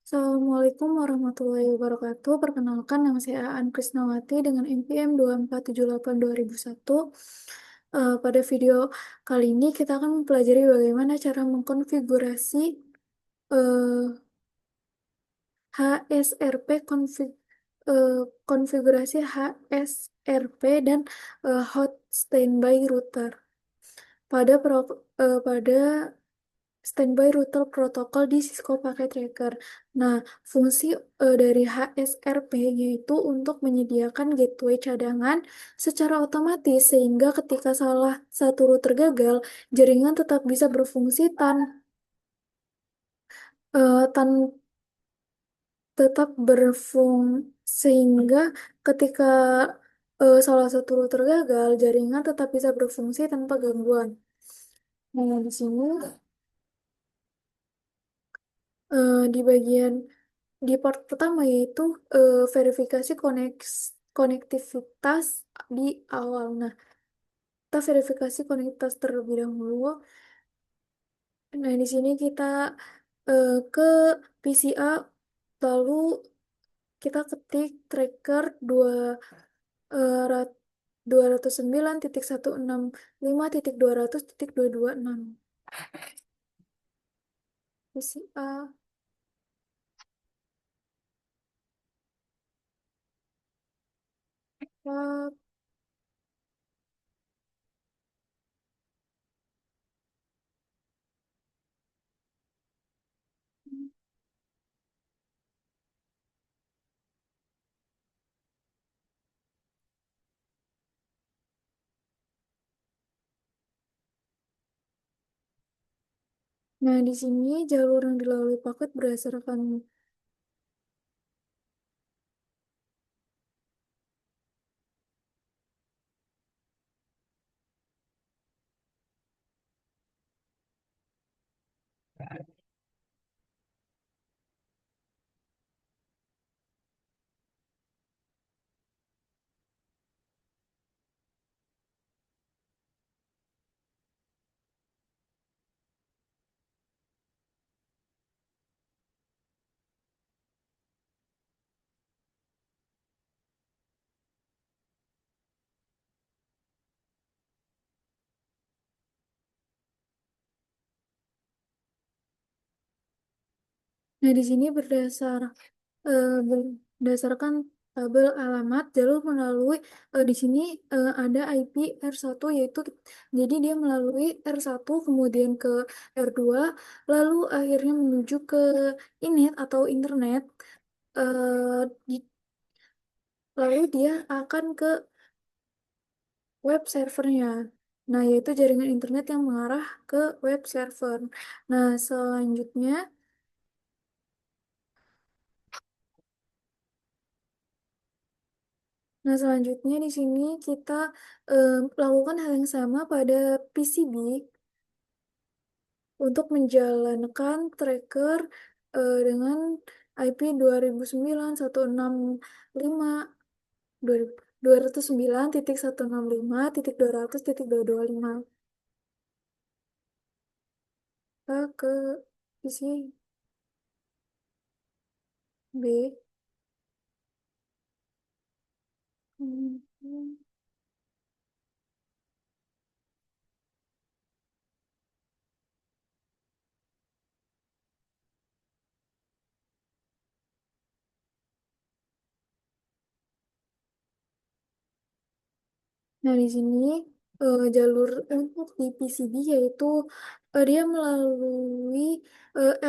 Assalamualaikum warahmatullahi wabarakatuh. Perkenalkan, nama saya Aan Krisnawati dengan NPM 2478-2001. Pada video kali ini kita akan mempelajari bagaimana cara mengkonfigurasi eh, HSRP konfigurasi HSRP dan hot standby router pada standby router protokol di Cisco Packet Tracker. Nah, fungsi dari HSRP yaitu untuk menyediakan gateway cadangan secara otomatis sehingga ketika salah satu router gagal, jaringan tetap bisa berfungsi eh, tan tetap sehingga ketika salah satu router gagal, jaringan tetap bisa berfungsi tanpa gangguan. Nah, di sini di bagian di part pertama yaitu verifikasi konektivitas di awal. Nah, kita verifikasi konektivitas terlebih dahulu. Nah, di sini kita ke PCA, lalu kita ketik tracker 209.165.226. PCA. Nah, di sini jalur yang dilalui paket berdasarkan. Nah, di sini berdasarkan tabel alamat jalur melalui di sini ada IP R1 yaitu jadi dia melalui R1 kemudian ke R2 lalu akhirnya menuju ke inet atau internet eh, di- lalu dia akan ke web servernya. Nah, yaitu jaringan internet yang mengarah ke web server. Nah, selanjutnya di sini kita lakukan hal yang sama pada PCB untuk menjalankan tracker dengan IP 2009.165.209.165.200.225. Kita ke PCB. Hmm. Nah, di sini jalur untuk di PCB yaitu dia melalui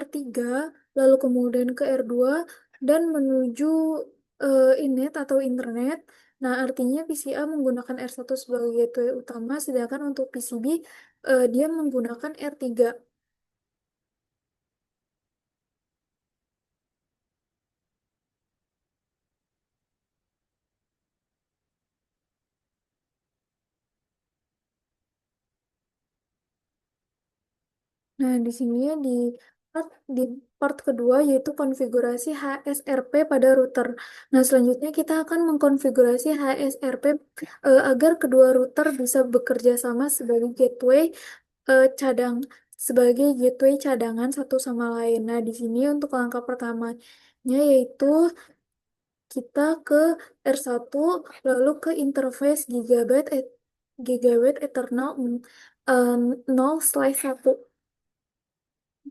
R3, lalu kemudian ke R2, dan menuju inet atau internet. Nah, artinya PCA menggunakan R1 sebagai gateway utama, sedangkan untuk PCB dia menggunakan R3. Nah, di sini ya part, di part kedua yaitu konfigurasi HSRP pada router. Nah, selanjutnya kita akan mengkonfigurasi HSRP agar kedua router bisa bekerja sama sebagai gateway cadang sebagai gateway cadangan satu sama lain. Nah, di sini untuk langkah pertamanya yaitu kita ke R1 lalu ke interface Gigabyte Eternal 0/1.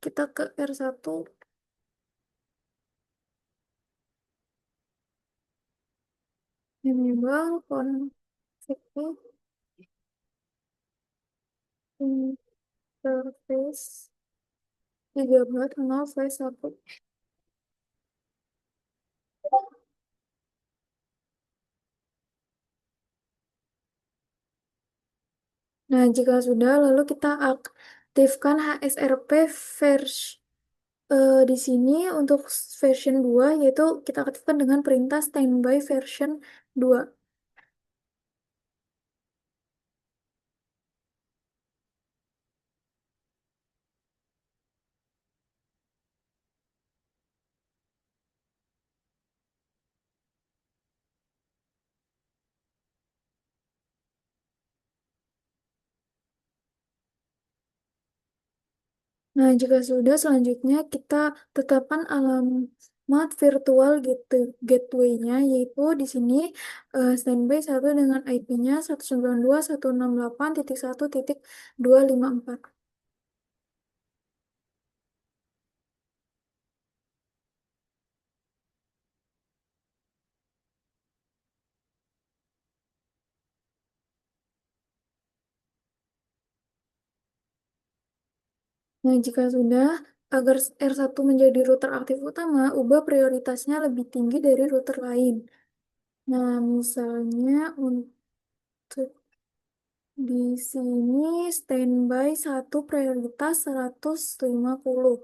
Kita ke R1 enable config interface Gigabyte 0/1. Nah, jika sudah, lalu kita aktifkan HSRP versi di sini untuk version 2 yaitu kita aktifkan dengan perintah standby version 2. Nah, jika sudah, selanjutnya kita tetapkan alamat virtual gateway-nya, yaitu di sini standby satu dengan IP-nya 192.168.1.254. Nah, jika sudah, agar R1 menjadi router aktif utama, ubah prioritasnya lebih tinggi dari router lain. Nah, misalnya untuk di sini standby satu prioritas 150.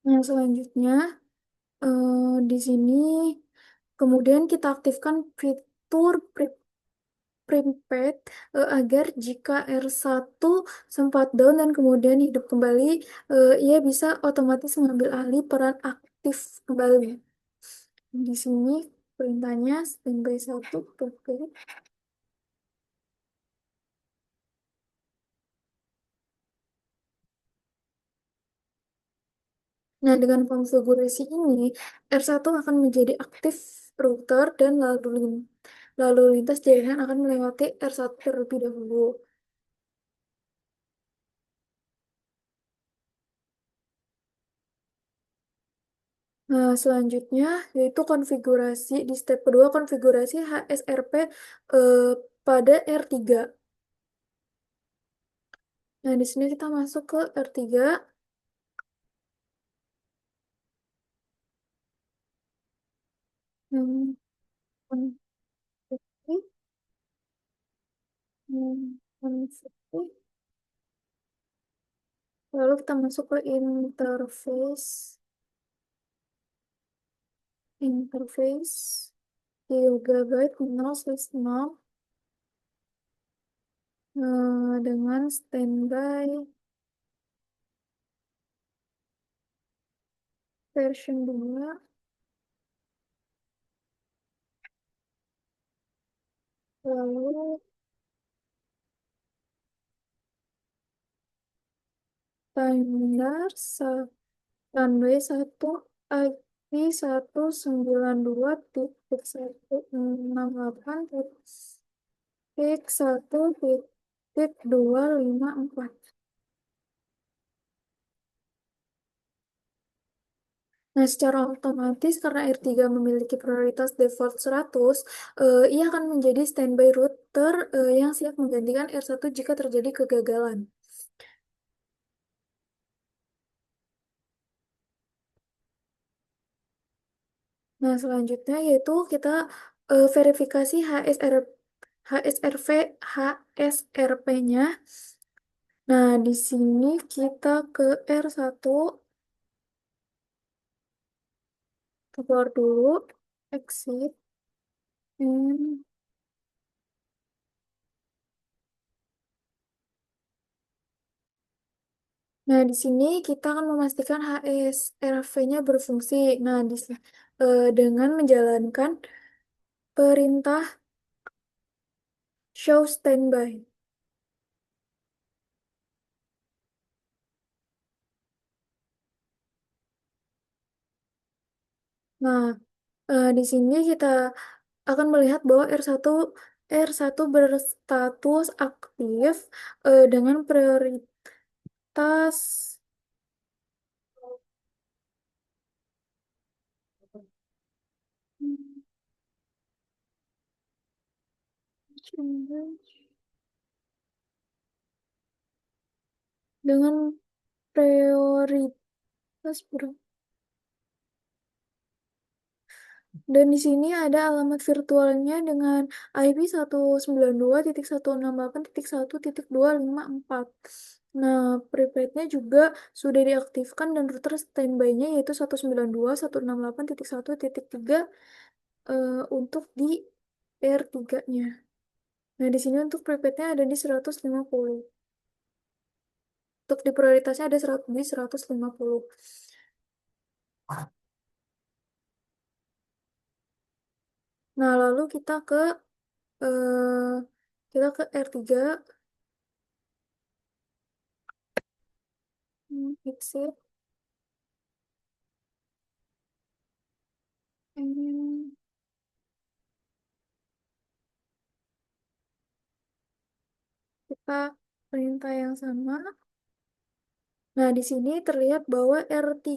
Nah, selanjutnya di sini kemudian kita aktifkan fitur prepaid agar jika R1 sempat down dan kemudian hidup kembali, ia bisa otomatis mengambil alih peran aktif kembali. Di sini perintahnya standby satu prepaid. Nah, dengan konfigurasi ini, R1 akan menjadi aktif router dan lalu lintas jaringan akan melewati R1 terlebih dahulu. Nah, selanjutnya yaitu konfigurasi di step kedua konfigurasi HSRP eh, pada R3. Nah, di sini kita masuk ke R3. Hmm, konfigurasi, konfigurasi. Lalu kita masuk ke interface Gigabyte 0/0 dengan standby version 2, lalu standar standby 1 IP 192.168.1.254. Nah, secara otomatis karena R3 memiliki prioritas default 100, ia akan menjadi standby router yang siap menggantikan R1 jika terjadi kegagalan. Nah, selanjutnya yaitu kita verifikasi HSRP-nya. Nah, di sini kita ke R1, keluar dulu, exit. Hmm. Nah, di sini kita akan memastikan HSRV-nya berfungsi. Nah, dengan menjalankan perintah show standby. Nah, di sini kita akan melihat bahwa R1 berstatus aktif dengan prioritas dengan prioritas dan di sini ada alamat virtualnya dengan IP 192.168.1.254. Nah, prepaidnya juga sudah diaktifkan dan router standby-nya yaitu 192.168.1.3 untuk di R3-nya. Nah, di sini untuk prepaidnya ada di 150. Untuk di prioritasnya ada 150. Nah, lalu eh, kita ke R3. Exit. And kita perintah yang sama. Nah, di sini terlihat bahwa R3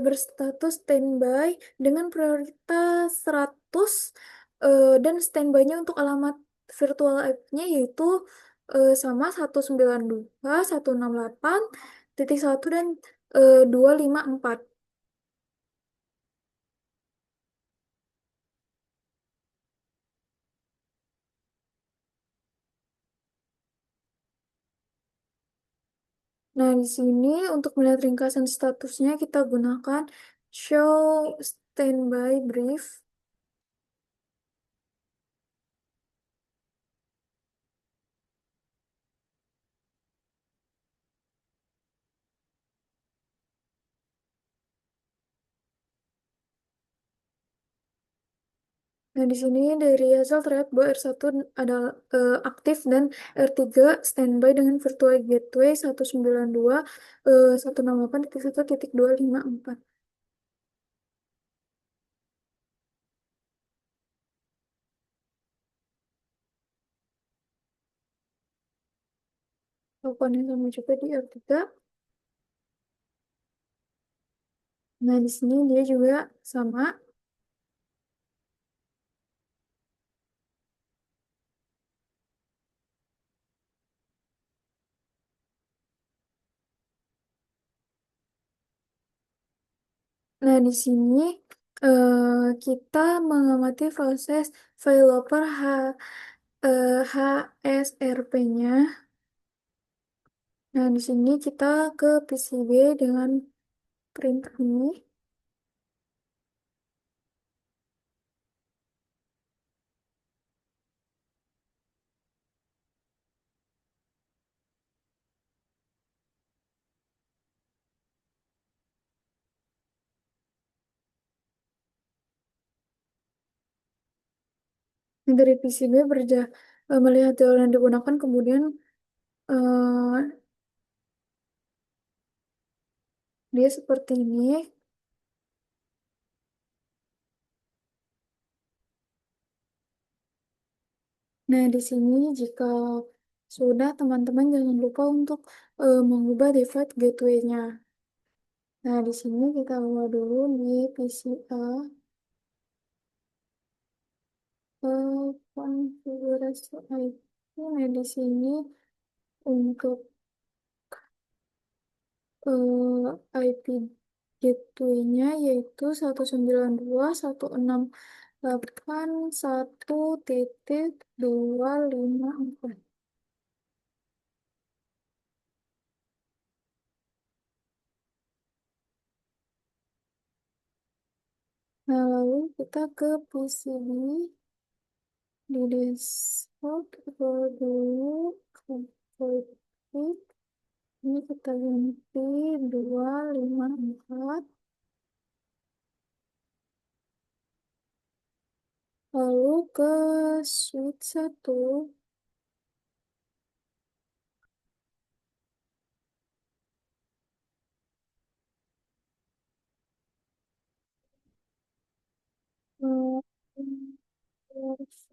berstatus standby dengan prioritas 100 dan standby-nya untuk alamat virtual IP-nya yaitu sama 192.168.1 dan 254. Nah, di sini untuk melihat ringkasan statusnya kita gunakan show standby brief. Nah, di sini dari hasil terlihat bahwa R1 adalah aktif dan R3 standby dengan virtual gateway 192 168.1.254. Lakukan yang sama juga di R3. Nah, di sini dia juga sama. Nah, di sini kita mengamati proses failover HSRP-nya. Nah, di sini kita ke PCB dengan perintah ini. Dari PCB melihat jalan yang digunakan, kemudian eh, dia seperti ini. Nah, di sini jika sudah, teman-teman jangan lupa untuk mengubah default gateway-nya. Nah, di sini kita ubah dulu di PCA konfigurasi IP. Nah, di sini untuk IP gateway-nya yaitu 192.168.1.254. Nah, lalu kita ke PCB. di dashboard kalau dulu konflik ini kita ganti 254 lalu ke switch 1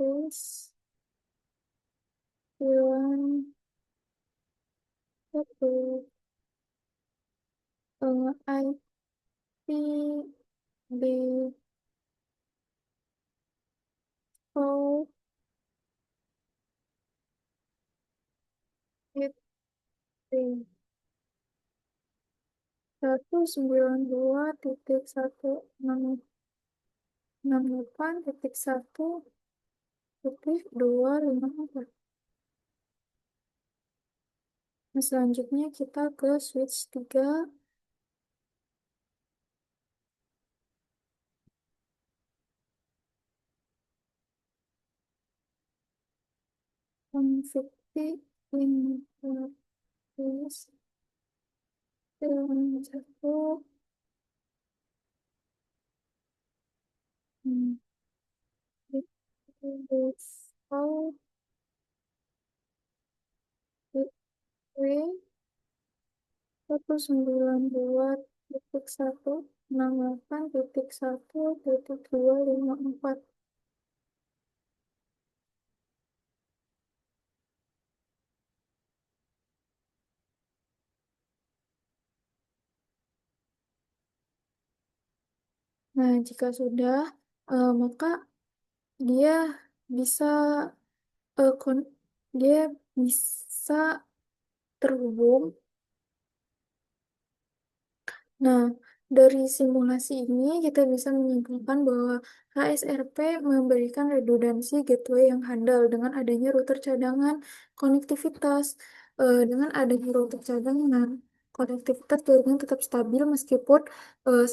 interface bilang satu IP default itu 192.168.1.254. Nah, selanjutnya kita ke switch 3 config interface dengan satu hmm, default gateway 192.168.1.254. Nah, jika sudah, maka dia bisa eh, kon- dia bisa terhubung. Nah, dari simulasi ini kita bisa menyimpulkan bahwa HSRP memberikan redundansi gateway yang handal dengan adanya router cadangan konektivitas. Dengan adanya router cadangan, konektivitas jaringan tetap stabil meskipun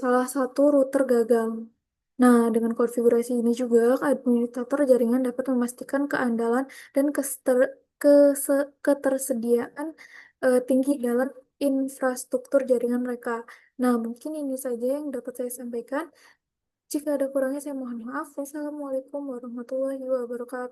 salah satu router gagal. Nah, dengan konfigurasi ini juga, administrator jaringan dapat memastikan keandalan dan ketersediaan tinggi dalam infrastruktur jaringan mereka. Nah, mungkin ini saja yang dapat saya sampaikan. Jika ada kurangnya, saya mohon maaf. Wassalamualaikum warahmatullahi wabarakatuh.